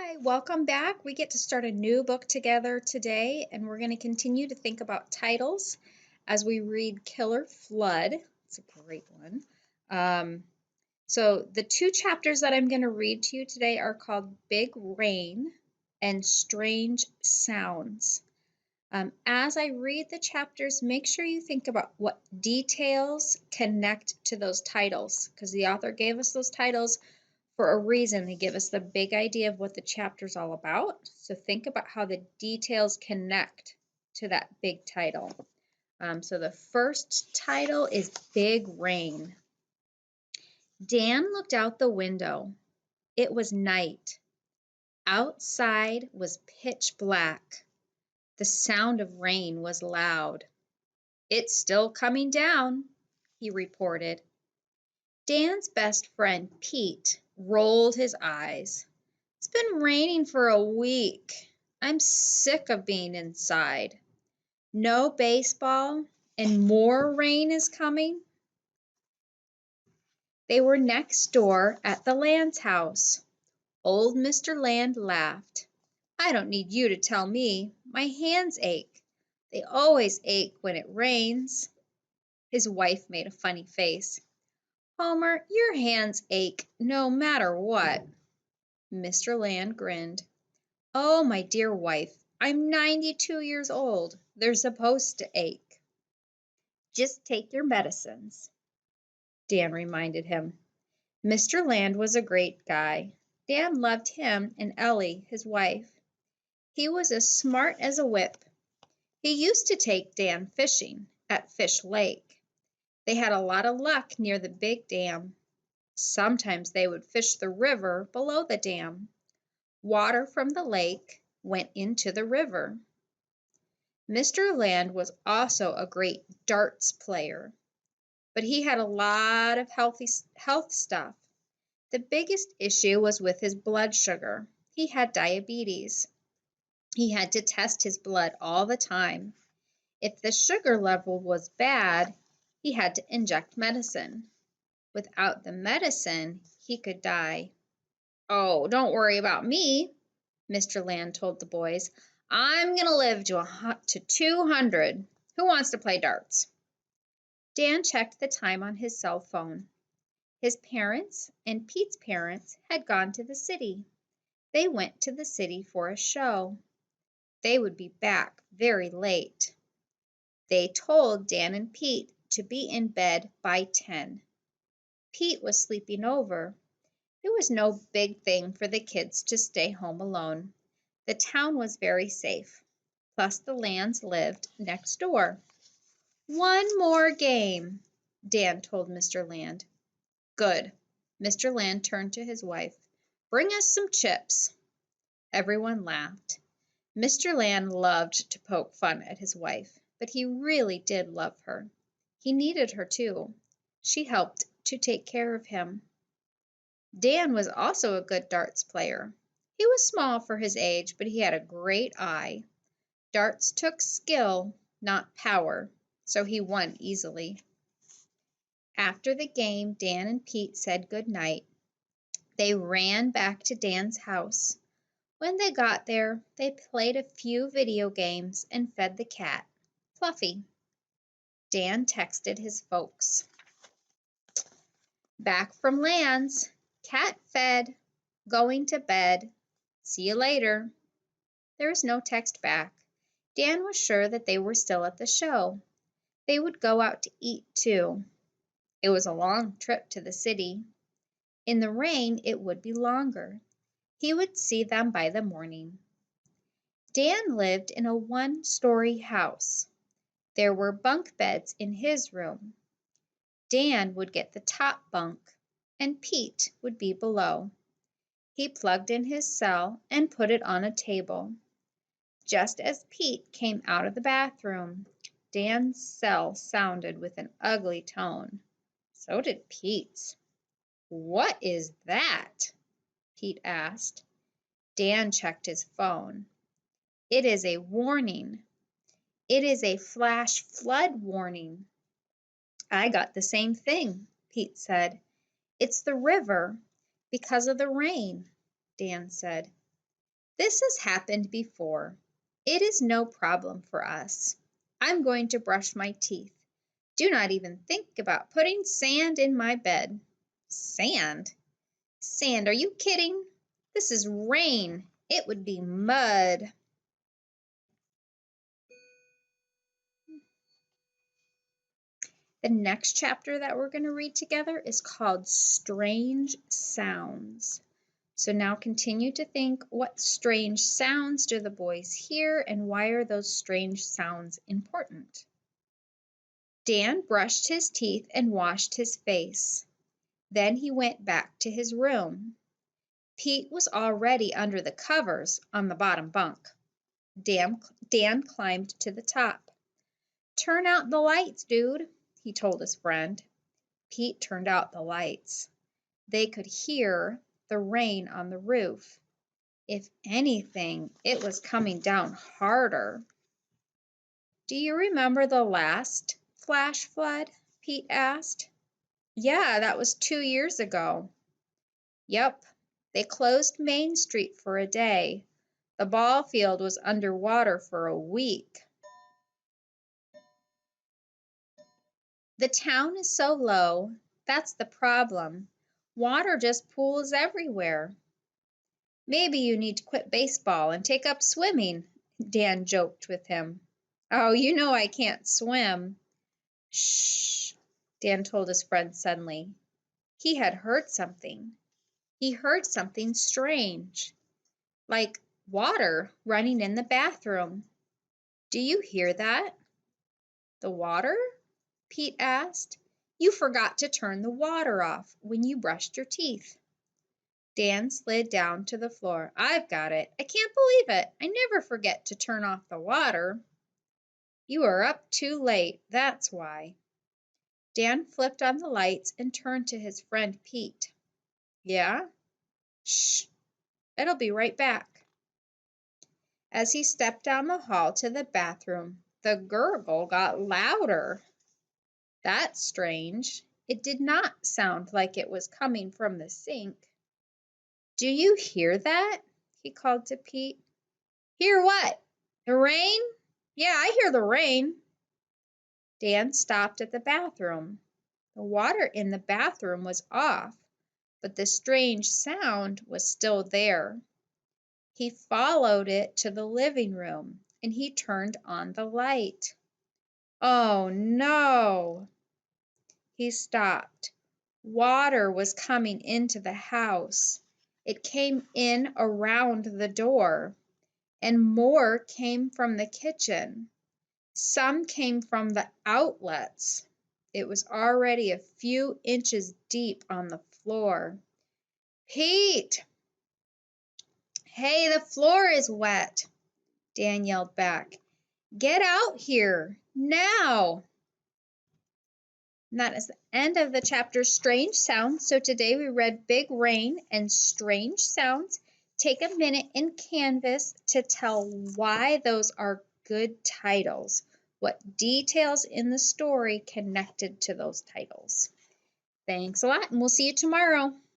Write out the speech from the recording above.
Hi, welcome back. We get to start a new book together today, and we're going to continue to think about titles as we read Killer Flood. It's a great one. So, the two chapters that I'm going to read to you today are called Big Rain and Strange Sounds. As I read the chapters, make sure you think about what details connect to those titles, because the author gave us those titles for a reason. They give us the big idea of what the chapter's all about. So think about how the details connect to that big title. So the first title is Big Rain. Dan looked out the window. It was night. Outside was pitch black. The sound of rain was loud. "It's still coming down," he reported. Dan's best friend, Pete, rolled his eyes. "It's been raining for a week. I'm sick of being inside. No baseball, and more rain is coming." They were next door at the Land's house. Old Mr. Land laughed. "I don't need you to tell me. My hands ache. They always ache when it rains." His wife made a funny face. "Homer, your hands ache no matter what." Mr. Land grinned. "Oh, my dear wife, I'm 92 years old. They're supposed to ache." "Just take your medicines," Dan reminded him. Mr. Land was a great guy. Dan loved him and Ellie, his wife. He was as smart as a whip. He used to take Dan fishing at Fish Lake. They had a lot of luck near the big dam. Sometimes they would fish the river below the dam. Water from the lake went into the river. Mr. Land was also a great darts player, but he had a lot of health stuff. The biggest issue was with his blood sugar. He had diabetes. He had to test his blood all the time. If the sugar level was bad, he had to inject medicine. Without the medicine, he could die. "Oh, don't worry about me," Mr. Land told the boys. "I'm going to live to 200. Who wants to play darts?" Dan checked the time on his cell phone. His parents and Pete's parents had gone to the city. They went to the city for a show. They would be back very late. They told Dan and Pete to be in bed by 10. Pete was sleeping over. It was no big thing for the kids to stay home alone. The town was very safe. Plus, the Lands lived next door. "One more game," Dan told Mr. Land. "Good." Mr. Land turned to his wife. "Bring us some chips." Everyone laughed. Mr. Land loved to poke fun at his wife, but he really did love her. He needed her too. She helped to take care of him. Dan was also a good darts player. He was small for his age, but he had a great eye. Darts took skill, not power, so he won easily. After the game, Dan and Pete said good night. They ran back to Dan's house. When they got there, they played a few video games and fed the cat, Fluffy. Dan texted his folks. "Back from Lands. Cat fed. Going to bed. See you later." There was no text back. Dan was sure that they were still at the show. They would go out to eat too. It was a long trip to the city. In the rain, it would be longer. He would see them by the morning. Dan lived in a one-story house. There were bunk beds in his room. Dan would get the top bunk, and Pete would be below. He plugged in his cell and put it on a table. Just as Pete came out of the bathroom, Dan's cell sounded with an ugly tone. So did Pete's. "What is that?" Pete asked. Dan checked his phone. "It is a warning. It is a flash flood warning." "I got the same thing," Pete said. "It's the river because of the rain," Dan said. This has happened before. It is no problem for us. I'm going to brush my teeth. Do not even think about putting sand in my bed. Sand? Sand, are you kidding? This is rain. It would be mud. The next chapter that we're going to read together is called Strange Sounds. So now continue to think, what strange sounds do the boys hear and why are those strange sounds important? Dan brushed his teeth and washed his face. Then he went back to his room. Pete was already under the covers on the bottom bunk. Dan climbed to the top. "Turn out the lights, dude," he told his friend. Pete turned out the lights. They could hear the rain on the roof. If anything, it was coming down harder. "Do you remember the last flash flood?" Pete asked. "Yeah, that was 2 years ago." "Yep, they closed Main Street for a day. The ball field was underwater for a week." "The town is so low. That's the problem. Water just pools everywhere." "Maybe you need to quit baseball and take up swimming," Dan joked with him. "Oh, you know I can't swim." "Shh," Dan told his friend suddenly. He had heard something. He heard something strange, like water running in the bathroom. "Do you hear that?" "The water?" Pete asked. "You forgot to turn the water off when you brushed your teeth." Dan slid down to the floor. "I've got it. I can't believe it. I never forget to turn off the water." "You are up too late, that's why." Dan flipped on the lights and turned to his friend Pete. "Yeah?" "Shh, it'll be right back." As he stepped down the hall to the bathroom, the gurgle got louder. That's strange. It did not sound like it was coming from the sink. "Do you hear that?" he called to Pete. "Hear what? The rain?" "Yeah, I hear the rain." Dan stopped at the bathroom. The water in the bathroom was off, but the strange sound was still there. He followed it to the living room and he turned on the light. Oh no! He stopped. Water was coming into the house. It came in around the door, and more came from the kitchen. Some came from the outlets. It was already a few inches deep on the floor. "Pete! Hey, the floor is wet!" Dan yelled back. "Get out here, now!" And that is the end of the chapter Strange Sounds. So today we read Big Rain and Strange Sounds. Take a minute in Canvas to tell why those are good titles. What details in the story connected to those titles. Thanks a lot, and we'll see you tomorrow.